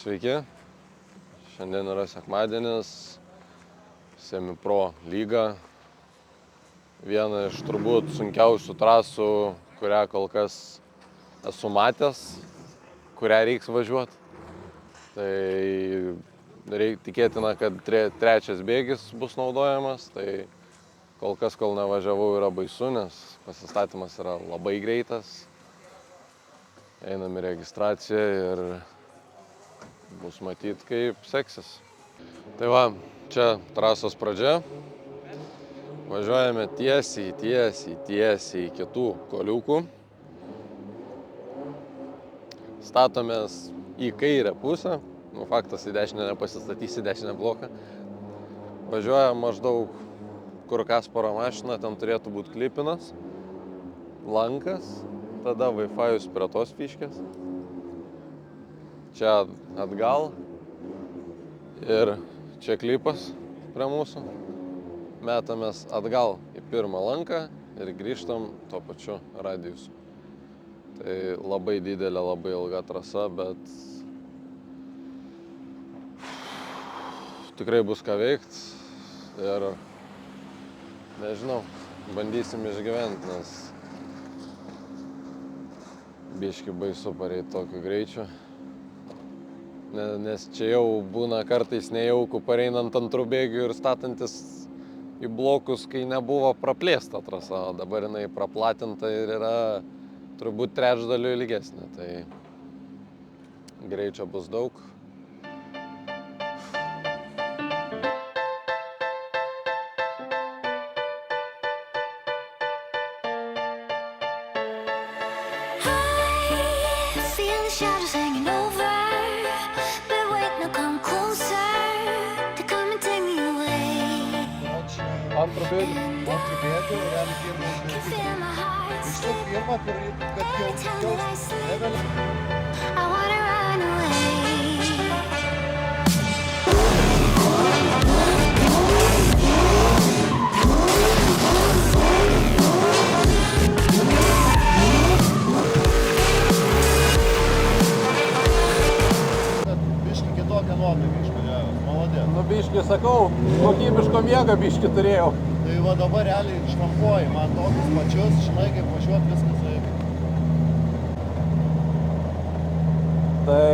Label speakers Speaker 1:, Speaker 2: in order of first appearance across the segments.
Speaker 1: Sveiki, šiandien yra sekmadienis, Semi-Pro lyga. Viena iš turbūt sunkiausių trasų, kurią kol kas esu matęs, kurią reiks važiuoti. Tai tikėtina, kad trečias bėgis bus naudojamas, tai kol kas, kol nevažiavau, yra baisu, nes pasistatymas yra labai greitas. Einam į registraciją ir bus matyti, kaip seksis. Tai va, čia trasos pradžia. Važiuojame tiesiai iki tų koliukų. Statomės į kairę pusę. Faktas, į dešinę nepasistatysi, dešinę bloką. Važiuojam maždaug, kur Kasparo mašina, ten turėtų būti klipinas. Lankas, tada Wi-Fi'us prie tos fiškės. Čia atgal ir čia klipas prie mūsų. Metamės atgal į pirmą lanką ir grįžtam tuo pačiu radijusu. Tai labai didelė, labai ilga trasa, bet tikrai bus ką veikt ir nežinau, bandysim išgyventi, nes biški baisu pareit tokiu greičiu. Nes čia jau būna kartais nejaukų pareinant antrų bėgių ir statantis į blokus, kai nebuvo praplėsta trasa, o dabar jinai praplatinta ir yra turbūt trečdaliu ilgesnė, tai greičio bus daug.
Speaker 2: Antrų bėgių, realiai pirmą išlaikyti. Išlaik pirmą, kad jau nebelia. Biški kitokią nuotaiką išvažiavęs, malodė.
Speaker 3: Nu biški, sakau, kokybiško miego biški turėjau.
Speaker 2: Tai va dabar realiai šrampuoji, man tokius pačius, žinai kaip važiuot, viskas veikia.
Speaker 3: Tai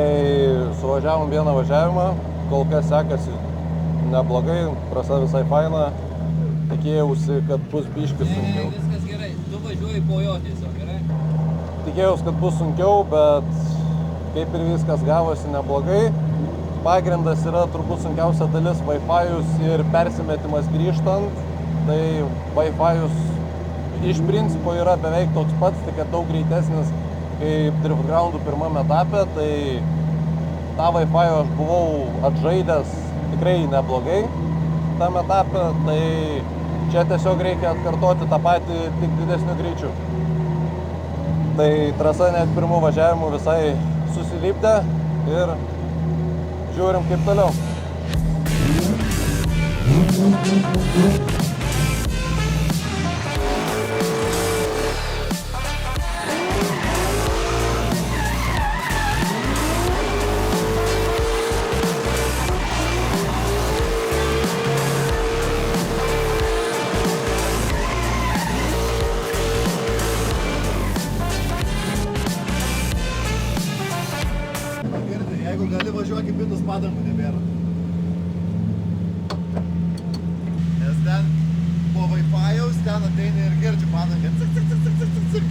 Speaker 3: suvažiavom vieną važiavimą, kol kas sekasi neblogai, trasa visai faina. Tikėjausi, kad bus biški sunkiau.
Speaker 4: Viskas gerai, tu važiuoji po jo tiesiog, gerai?
Speaker 3: Tikėjausi, kad bus sunkiau, bet kaip ir viskas gavosi neblogai. Pagrindas yra turbūt sunkiausia dalis Wi-Fi'us ir persimetimas grįžtant. Tai Wi-Fi'us iš principo yra beveik toks pats, tik kad daug greitesnis kaip Drift Groundų pirmame etape. Tai tą Wi-Fi'ų aš buvau atžaidęs tikrai neblogai tam etape. Tai čia tiesiog reikia atkartoti tą patį tik didesniu greičiu. Tai trasa net pirmų važiavimų visai susilipdė ir žiūrim kaip toliau.
Speaker 2: Jeigu gali važiuok į pietus, padangų nebėra. Nes ten po Wi-Fi'aus ten ateina ir girdžiu padangą. Cik.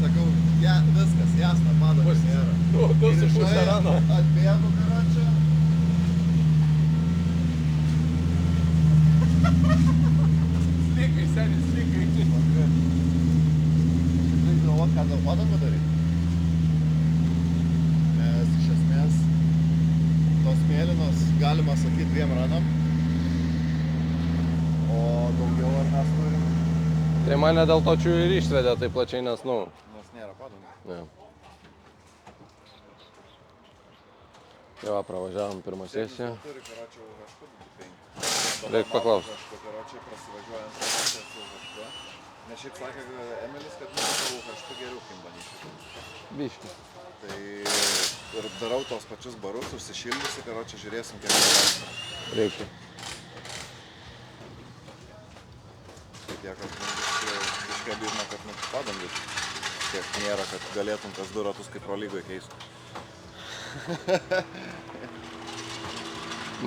Speaker 2: Sakau, ja, viskas, jasna, padangų nėra.
Speaker 3: Du su pusę rano.
Speaker 2: Atbėgu, karočią.
Speaker 3: Slikai, seniai, slikai.
Speaker 2: Tai galvot, ką dėl padangų darai? Nes iš esmės tos mėlynos galima sakyti 2 ranam, o daugiau ar mes turim?
Speaker 1: Tai mane dėl to čia ir išvedė taip plačiai, nes,
Speaker 2: Nes nėra padangų.
Speaker 1: ne. Tai va, pravažiavom pirmą sesiją.
Speaker 2: Turi karočią UHP.
Speaker 1: Reik paklausti.
Speaker 2: Karočią prasivažiuojant su UHP. Nes šiaip sakė Emilis, kad mūsų UHP geriau kaip banyti.
Speaker 1: Biški.
Speaker 2: Tai ir darau tos pačius barus, užsišildysi, karočią žiūrėsim, kiek tai
Speaker 1: Reikia.
Speaker 2: tiek, kad biškai abirna, kad padangis tiek nėra, kad galėtum tas 2 ratus kaip pro lygoje keistų.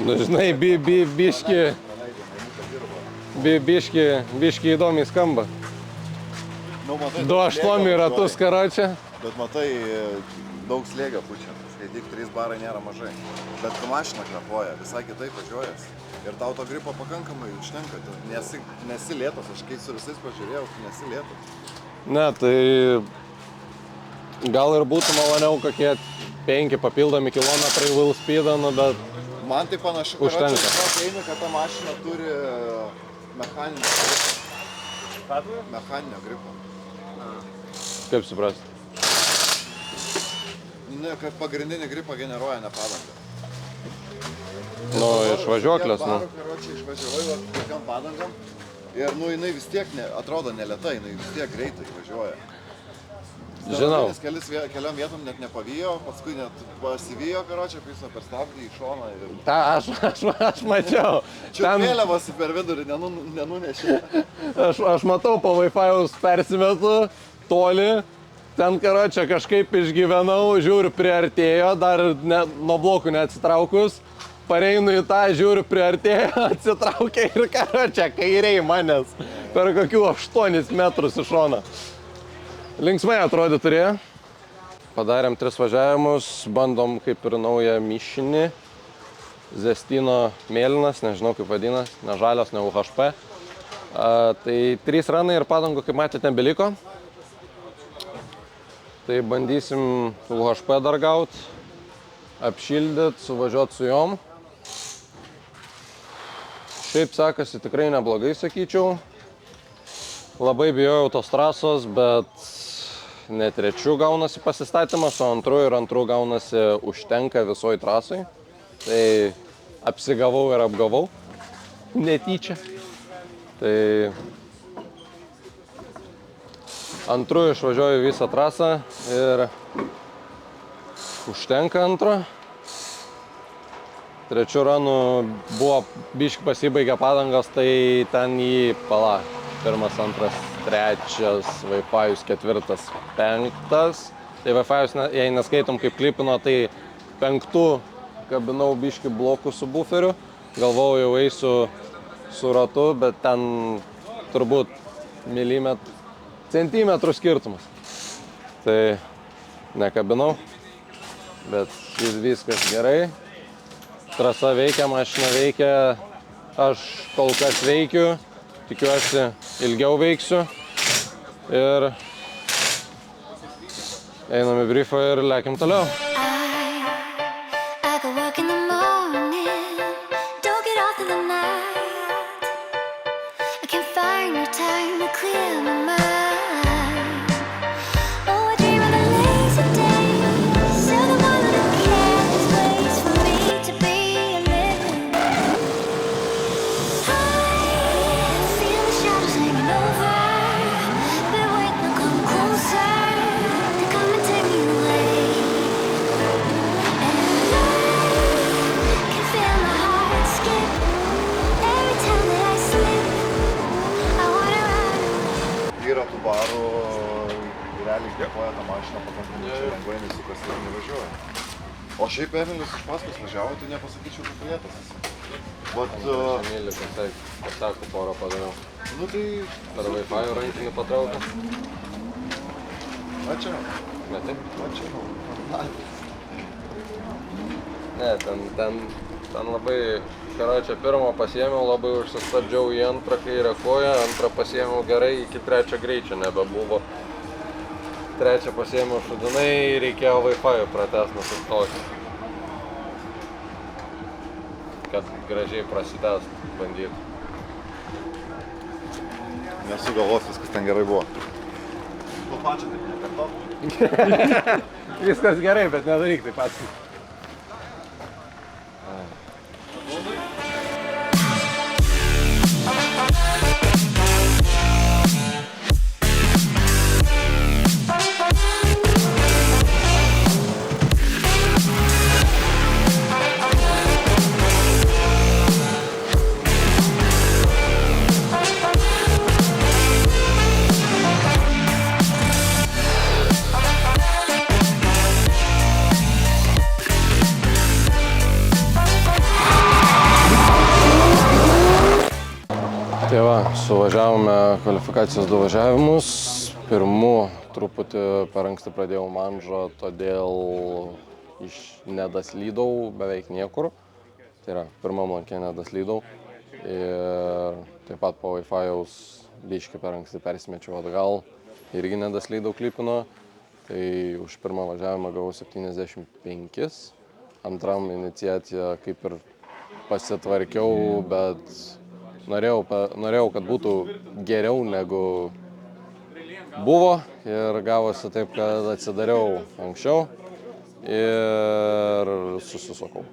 Speaker 1: Nu, žinai, biški įdomiai skamba.
Speaker 2: Nu, matai,
Speaker 1: 2,8 ratus karočią.
Speaker 2: Bet matai, daug slėgio pučia. Skaityk, 3 barai nėra mažai. Bet tu mašina kvepuoja, visai kitaip važiuojas. Ir tau to gripo pakankamai užtenka. Tu nesi lėtas, aš kai su visais pažiūrėjau, tu nesi lėtas.
Speaker 1: Ne, tai gal ir būtų maloniau kokie 5 papildomi kilometrai wheel speedą, nu, bet
Speaker 2: Man tai panašu,
Speaker 1: užtenka.
Speaker 2: eina, kad ta mašina turi mechaninio gripo. Mechaninio gripo.
Speaker 1: Kaip suprasti?
Speaker 2: Ne, kad pagrindinį gripą generuoja ne padanga.
Speaker 1: Nu, iš važiuoklės, nu.
Speaker 2: Išvažiavai va, tokiam padangam ir nu, jinai vis tiek atrodo nelėta, jinai vis tiek greitai važiuoja.
Speaker 1: Žinau.
Speaker 2: Keliam vietom net nepavijo, paskui net pasivijo, karočią, pisa per stabdį į šoną. Ir...
Speaker 1: Ta, aš mačiau.
Speaker 2: Čia vėliavas per vidurį nenunešė.
Speaker 1: Aš matau, po Wi-Fi'aus persimetu toli. Ten, karočią, kažkaip išgyvenau, žiūriu, priartėjo, dar nuo blokų neatsitraukus. Pareinu į tą, žiūriu, priartėjo, atsitraukė ir, karočią, kairiai manęs. Per kokių 8 metrus į šoną. Linksmai atrodė turėjo. Padarėm 3 važiavimus, bandom kaip ir naują mišinį. Zestino mėlynas, nežinau kaip vadinas, ne žalias, ne UHP. Tai 3 ranai ir padangų, kaip matėte, nebeliko. Tai bandysim UHP dar gauti, apšildyti, suvažiuoti su jom. Šiaip sekasi tikrai neblogai, sakyčiau. Labai bijojau tos trasos, bet ne 3 gaunasi pasistatymas, o 2 ir 2 gaunasi užtenka visoj trasai. Tai apsigavau ir apgavau, netyčia. Tai 2 išvažiuoju visą trasą ir užtenka 2. 3 ranų buvo biški pasibaigę padangos, tai ten jį 1, 2, 3, Wi-Fi'us 4, 5. Tai Wi-Fi'us, jei neskaitom kaip klipino, tai 5 kabinau biški blokų su buferiu. Galvojau, jau eisiu su ratu, bet ten turbūt centimetrų skirtumas. Tai nekabinau, bet viskas gerai. Trasa veikia, mašina veikia, aš kol kas veikiu, tikiuosi ilgiau veiksiu. Ir einam į briefą ir lekiam toliau.
Speaker 2: Yra tų barų, realiai kvėpuoja tą mašiną pakankamai lengvai, nesukasi ir nevažiuoja. O šiaip Emilis iš paskos važiavo, tai nepasakyčiau, kad lėtas esi.
Speaker 1: Emilį pasako porą padariau.
Speaker 2: Nu tai...
Speaker 1: Per Wi-Fi'ų rankinį patrauką.
Speaker 2: Ačiū.
Speaker 1: Ne taip?
Speaker 2: Ačiū.
Speaker 1: Ne, ten labai, karočią, 1 pasiėmiau, labai užsistabdžiau į 2 kairę koją, 2 pasiėmiau gerai, iki 3 greičio nebebuvo. 3 pasiėmiau šudinai, reikėjo Wi-Fi'ų pratęsti nusistoti. Kad gražiai prasitęst bandyti.
Speaker 2: Nesugalvos, viskas ten gerai buvo. Tu pačią taip nekartok.
Speaker 1: Viskas gerai, bet nedaryk taip pats. Tai va, suvažiavome kvalifikacijos 2 važiavimus. Pirmu truputį per anksti pradėjau manžą, todėl nedaslydau beveik niekur. Tai yra, pirmam lankė nedaslydau. Ir taip pat po Wi-Fi'aus biškį per anksti persimečiau atgal. Irgi nedaslydau klipino. Tai už pirmą važiavimą gavau 75. Antram iniciaciją kaip ir pasitvarkiau, bet norėjau, kad būtų geriau negu buvo. Ir gavosi taip, kad atsidariau anksčiau ir susisukau.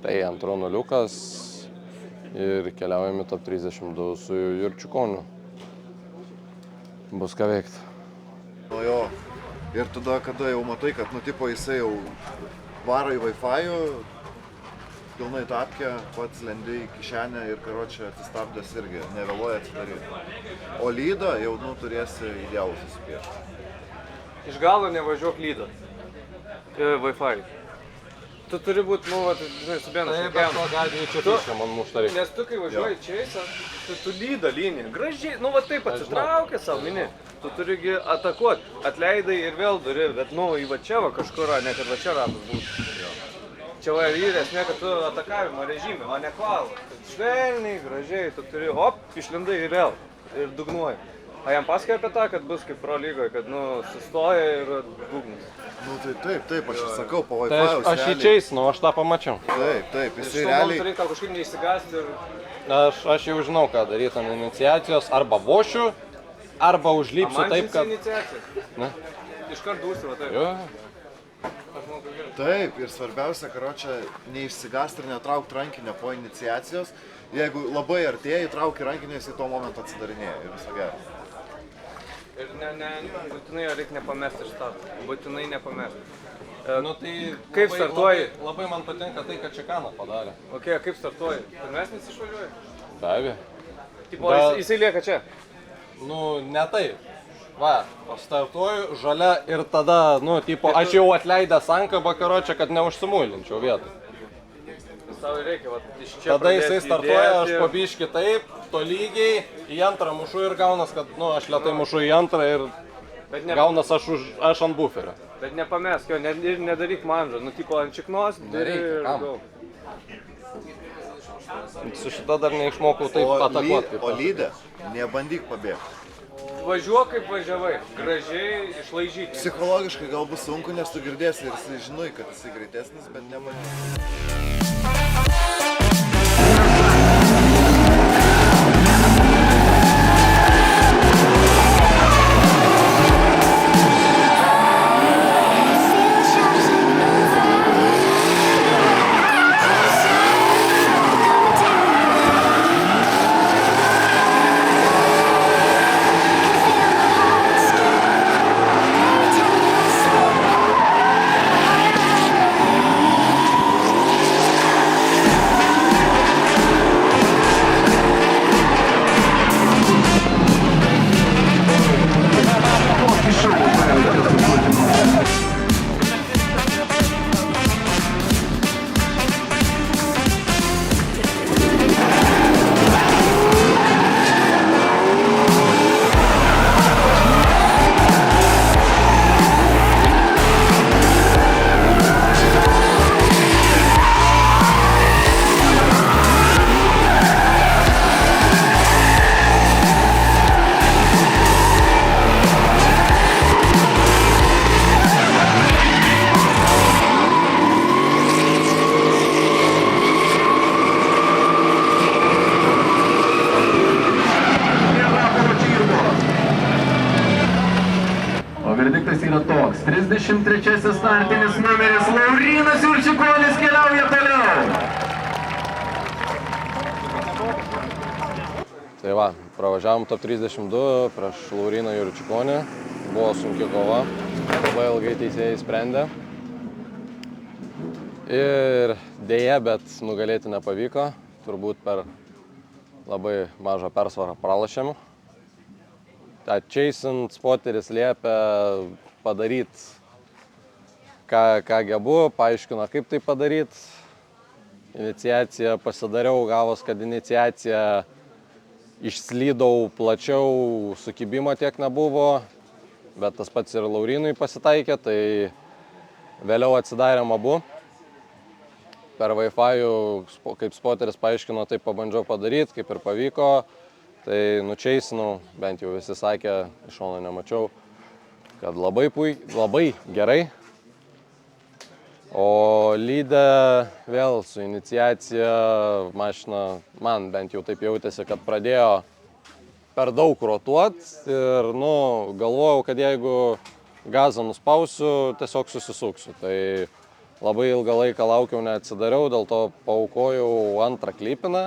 Speaker 1: Tai antro nuliukas ir keliaujame top 32 su Jurčiukoniu. Bus ką veikti.
Speaker 2: Nu jo, ir tada, kada jau matai, kad tipo jisai jau varo į Wi-Fi'ų, pilnai tapkė, pats lendi į kišenę ir karočią atsistabdęs irgi nevėluoja atsidaryti. O lydą jau turėsi idealų susipiešti.
Speaker 5: Iš galo nevažiuok lydą. Wi-Fi. Tu turi būti, žinai, su vienu
Speaker 3: Taip, bet to gali čia tyčia man mušta reikia.
Speaker 5: Nes tu, kai važiuoji čia, tu lydą liniją. Gražiai, taip atsitraukė savo, mini. Tu turigi atakuoti. Atleidai ir vėl turi, bet į va čia va kažkur, ne kad va čia ratas būtų. Čia va ir esmė, kad tu atakavimo režimė, o ne kvalą. Švelniai, gražiai, tu turi, išlindai ir vėl. Ir dugnuoji. A jam pasakė apie tą, kad bus kaip pro lygoje, kad sustoja ir dugnas.
Speaker 2: Tai taip, aš ir sakau, po
Speaker 1: Tai
Speaker 2: Wi-Fi'aus
Speaker 1: aš jį čeisinu, aš tą pamačiau.
Speaker 2: Taip,
Speaker 5: Ir
Speaker 2: jisai
Speaker 5: šitom
Speaker 2: realiai...
Speaker 5: turi tau kažkaip neišsigąsti ir...
Speaker 1: Aš jau žinau, ką daryti ant iniciacijos, arba vošiu, arba užlipsiu taip, kad...
Speaker 5: iniciacija.
Speaker 1: Ne?
Speaker 5: Iškart dūsi, va taip.
Speaker 1: Jo.
Speaker 2: Taip, ir svarbiausia, karočią, neišsigąsti ir netraukti rankinio po iniciacijos. Jeigu labai artėjai, trauki rankinį, jis į to momentą atsidarinėja ir viso gero.
Speaker 5: Ir būtinai jo reikia nepamesti iš starto. Būtinai nepamesti.
Speaker 1: Tai
Speaker 5: Kaip startuoji?
Speaker 1: Labai man patinka tai, kad Čekana padarė.
Speaker 5: Ok, kaip startuoji? Pirmesnis išvažiuoji?
Speaker 1: Be abejo.
Speaker 5: Tipo, jisai lieka čia?
Speaker 1: Ne taip. Va, startuoju žalia ir tada, aš jau atleidęs ankabą karočią, kad neužsimuilinčiau vietoj.
Speaker 5: Tau reikia, va, iš čia
Speaker 1: Tada jisai startuoja, aš
Speaker 5: judėti.
Speaker 1: pabiški taip, tolygiai, į antrą mušu ir gaunas, kad, aš lėtai mušu į antrą ir gaunas aš ant buferio.
Speaker 5: Bet nepamesk jo, ir nedaryk manžą, tipo ant čiknos,
Speaker 1: Nereikia, kam?
Speaker 5: go.
Speaker 1: Su šita dar neišmokau taip atakuoti.
Speaker 2: O lydę, nebandyk pabėgti.
Speaker 5: Važiuok kaip važiavai, gražiai išlaižyk.
Speaker 2: Psichologiškai gal bus sunku, nes tu girdėsi ir jisai žinai, kad jisai greitesnis, bet nebandyk.
Speaker 6: Verdiktas yra toks. 33 startinis numeris Laurynas Jurčiukonis keliauja toliau.
Speaker 1: Tai va, pravažiavom top 32 prieš Lauryną Jurčiukonį. Buvo sunki kova, labai ilgai teisėjai sprendė. Ir dėja, bet nugalėti nepavyko. Turbūt per labai mažą persvarą pralašėm. Chasing spoteris liepia padaryti, ką gebu, paaiškino, kaip tai padaryti. Iniciaciją pasidariau, gavos, kad iniciacija išslydau plačiau, sukibimo tiek nebuvo, bet tas pats ir Laurinui pasitaikė, tai vėliau atsidarėm abu. Per Wi-Fi, kaip spoteris paaiškino, taip pabandžiau padaryti, kaip ir pavyko, tai nučeisinau, bent jau visi sakė, iš šono nemačiau, kad labai gerai. O lyde vėl su iniciacija mašina, man bent jau taip jautėsi, kad pradėjo per daug rotuot ir galvojau, kad jeigu gazą nuspausiu, tiesiog susisuksiu. Tai labai ilgą laiką laukiau, neatsidariau, dėl to paaukojau antrą klipiną.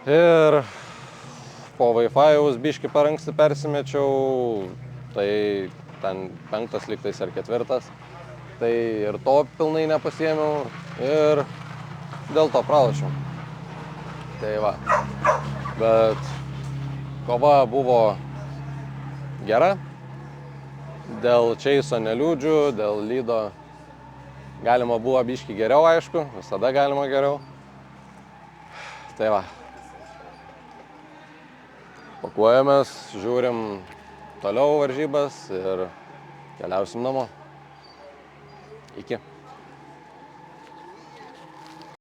Speaker 1: Ir po Wi-Fi'aus biškį per anksti persimečiau, tai ten 5 lygtais ar 4. Tai ir to pilnai nepasiėmiau ir dėl to pralošiau. Tai va. Bet kova buvo gera. Dėl Chase'o neliūdžiu, dėl lydo galima buvo biškį geriau, aišku, visada galima geriau. Tai va. Pakuojamės, žiūrim toliau varžybas ir keliausim namo. Iki.